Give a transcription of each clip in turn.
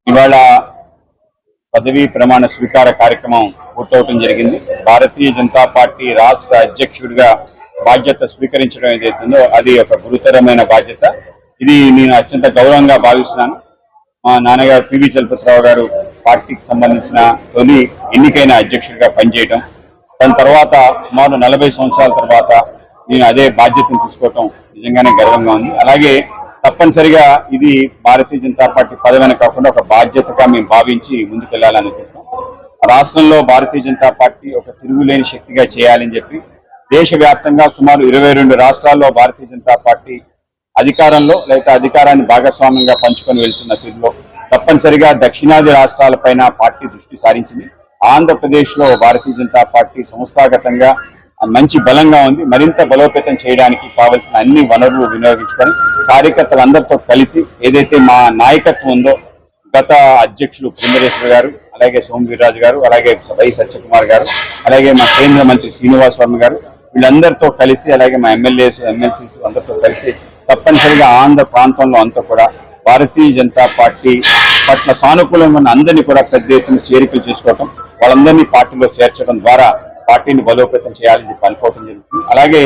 ఇవాళ పదవీ ప్రమాణ స్వీకార కార్యక్రమం పూర్తవటం జరిగింది. భారతీయ జనతా పార్టీ రాష్ట్ర అధ్యక్షుడిగా బాధ్యత స్వీకరించడం ఏదైతుందో అది ఒక గురుతరమైన బాధ్యత. ఇది నేను అత్యంత గౌరవంగా భావిస్తున్నాను. మా నాన్నగారు పివి చలపతిరావు గారు పార్టీకి సంబంధించిన తొలి ఎన్నికైన అధ్యక్షుడిగా పనిచేయడం, దాని తర్వాత సుమారు 40 సంవత్సరాల తర్వాత నేను అదే బాధ్యతను తీసుకోవటం నిజంగానే గర్వంగా ఉంది. అలాగే తప్పనిసరిగా ఇది భారతీయ జనతా పార్టీ పదవిని కాకుండా ఒక బాధ్యతగా మేము భావించి ముందుకెళ్లాలనుకుంటున్నాం. రాష్ట్రంలో భారతీయ జనతా పార్టీ ఒక తిరుగులేని శక్తిగా చేయాలని చెప్పి దేశవ్యాప్తంగా సుమారు 22 రాష్ట్రాల్లో భారతీయ జనతా పార్టీ అధికారంలో లేదా అధికారాన్ని భాగస్వామ్యంగా పంచుకొని వెళ్తున్న తీరులో తప్పనిసరిగా దక్షిణాది రాష్ట్రాలపైన పార్టీ దృష్టి సారించింది. ఆంధ్రప్రదేశ్ లో భారతీయ జనతా పార్టీ సంస్థాగతంగా మంచి బలంగా ఉంది. మరింత బలోపేతం చేయడానికి కావలసిన అన్ని వనరులు వినియోగించుకొని కార్యకర్తలందరితో కలిసి ఏదైతే మా నాయకత్వం ఉందో గత అధ్యక్షులు పురంధరేశ్వర గారు, అలాగే సోమవీర్రాజు గారు, అలాగే వై సత్యకుమార్ గారు, అలాగే మా కేంద్ర మంత్రి శ్రీనివాస్ వర్మ గారు, వీళ్ళందరితో కలిసి అలాగే మా ఎమ్మెల్సీస్ అందరితో కలిసి తప్పనిసరిగా ఆంధ్ర ప్రాంతంలో అంతా కూడా భారతీయ జనతా పార్టీ పట్ల సానుకూలంగా ఉన్న అందరినీ కూడా పెద్ద ఎత్తున చేరికలు చేసుకోవటం, వాళ్ళందరినీ పార్టీలో చేర్చడం ద్వారా పార్టీని బలోపేతం చేయాలని చెప్పి అనుకోవటం జరుగుతుంది. అలాగే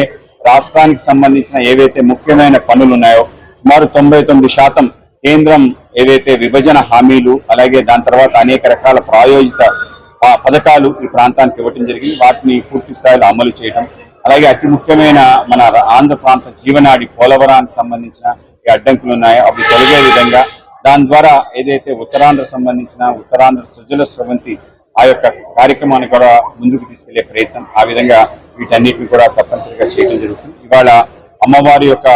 రాష్ట్రానికి సంబంధించిన ఏవైతే ముఖ్యమైన పనులు ఉన్నాయో సుమారు 99% కేంద్రం ఏవైతే విభజన హామీలు అలాగే దాని తర్వాత అనేక రకాల ప్రాయోజిత పథకాలు ఈ ప్రాంతానికి ఇవ్వటం జరిగింది. వాటిని పూర్తి స్థాయిలో అమలు చేయడం, అలాగే అతి ముఖ్యమైన మన ఆంధ్ర ప్రాంత జీవనాడి పోలవరానికి సంబంధించిన ఈ అడ్డంకులు ఉన్నాయో అవి తొలగే విధంగా దాని ద్వారా ఏదైతే ఉత్తరాంధ్ర సంబంధించిన ఉత్తరాంధ్ర సుజల స్రవంతి ఆ యొక్క కార్యక్రమాన్ని కూడా ముందుకు తీసుకెళ్లే ప్రయత్నం, ఆ విధంగా వీటన్నిటిని కూడా తప్పనిసరిగా చేయడం జరుగుతుంది. ఇవాళ అమ్మవారి యొక్క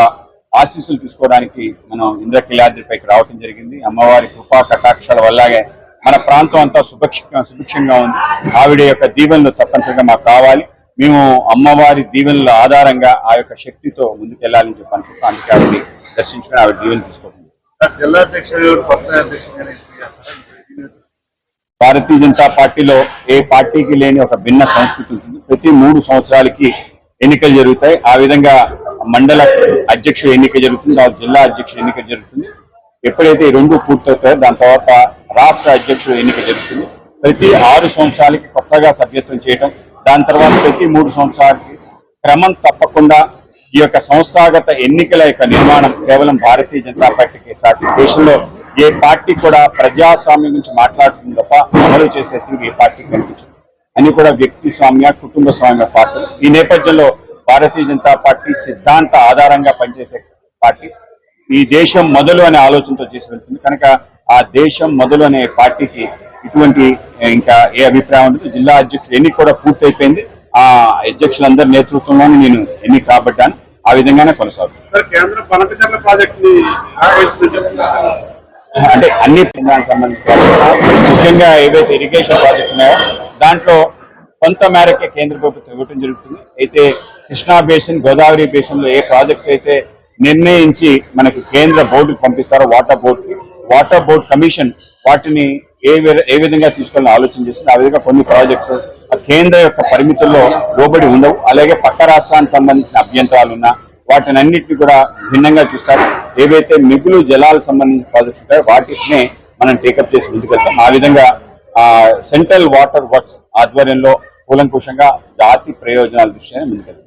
ఆశీస్సులు తీసుకోవడానికి మనం ఇంద్రకీలాద్రిపైకి రావటం జరిగింది. అమ్మవారి కృపా కటాక్షాల వల్లగే మన ప్రాంతం అంతా సుభిక్షంగా ఉంది. ఆవిడ యొక్క దీవెనలు తప్పనిసరిగా మాకు కావాలి. మేము అమ్మవారి దీవెనల ఆధారంగా ఆ యొక్క శక్తితో ముందుకెళ్లాలని చెప్పి అనుకుంటాం. అందుకే ఆవిడని దర్శించుకుని ఆవిడ దీవెనలు తీసుకోవడం. భారతీయ జనతా పార్టీలో ఏ పార్టీకి లేని ఒక భిన్న సంస్కృతి ఉంటుంది. ప్రతి 3 సంవత్సరాలకి ఎన్నికలు జరుగుతాయి. ఆ విధంగా మండల అధ్యక్షుడు ఎన్నిక జరుగుతుంది, జిల్లా అధ్యక్షుడు ఎన్నిక జరుగుతుంది. ఎప్పుడైతే ఈ 2 పూర్తవుతాయో దాని తర్వాత రాష్ట్ర అధ్యక్షుడు ఎన్నిక జరుగుతుంది. ప్రతి 6 సంవత్సరాలకి కొత్తగా సభ్యత్వం చేయడం, దాని తర్వాత ప్రతి 3 సంవత్సరాలకి క్రమం తప్పకుండా ఈ యొక్క సంస్థాగత ఎన్నికల యొక్క నిర్మాణం కేవలం భారతీయ జనతా పార్టీకి సాటి. దేశంలో ఏ పార్టీ కూడా ప్రజాస్వామ్యం గురించి మాట్లాడుతుంది తప్ప అమలు చేసే తీరు ఏ పార్టీకి కనిపించదు. అన్ని కూడా వ్యక్తి స్వామ్య కుటుంబ స్వామ్య పార్టీలు. ఈ నేపథ్యంలో భారతీయ జనతా పార్టీ సిద్ధాంత ఆధారంగా పనిచేసే పార్టీ. ఈ దేశం మొదలు అనే ఆలోచనతో చేసి వెళ్తుంది కనుక ఆ దేశం మొదలు అనే పార్టీకి ఇటువంటి ఇంకా ఏ అభిప్రాయం ఉండదు. జిల్లా అధ్యక్షుడు ఎన్నిక కూడా పూర్తయిపోయింది. ఆ అధ్యక్షులందరి నేతృత్వంలోనే నేను ఎన్నిక కాబట్టాను. ఆ విధంగానే కొనసాగుతుంది. అంటే అన్ని దానికి సంబంధించిన ముఖ్యంగా ఏవైతే ఇరిగేషన్ ప్రాజెక్ట్స్ ఉన్నాయో దాంట్లో కొంత మేరకే కేంద్ర ప్రభుత్వం ఇవ్వటం జరుగుతుంది. అయితే కృష్ణా బేసిన్, గోదావరి బేసిన్ లో ఏ ప్రాజెక్ట్స్ అయితే నిర్ణయించి మనకి కేంద్ర బోర్డుకు పంపిస్తారో వాటర్ బోర్డు కమిషన్ వాటిని ఏ విధంగా తీసుకోవాలని ఆలోచన చేస్తుంది. ఆ విధంగా కొన్ని ప్రాజెక్ట్స్ కేంద్ర యొక్క పరిమితుల్లో లోబడి ఉండవు. అలాగే పక్క రాష్ట్రానికి సంబంధించిన అభ్యంతరాలు ఉన్నా వాటిని అన్నింటినీ కూడా భిన్నంగా చూస్తారు. ఏవైతే మిగులు జలాలకు సంబంధించిన ప్రాజెక్ట్స్ ఉంటాయో వాటినే మనం టేకప్ చేసి ముందుకెళ్తాం. ఆ విధంగా సెంట్రల్ వాటర్ వర్క్స్ ఆధ్వర్యంలో కూలంకుషంగా జాతి ప్రయోజనాల దృష్ట్యా ముందుకెళ్తాం.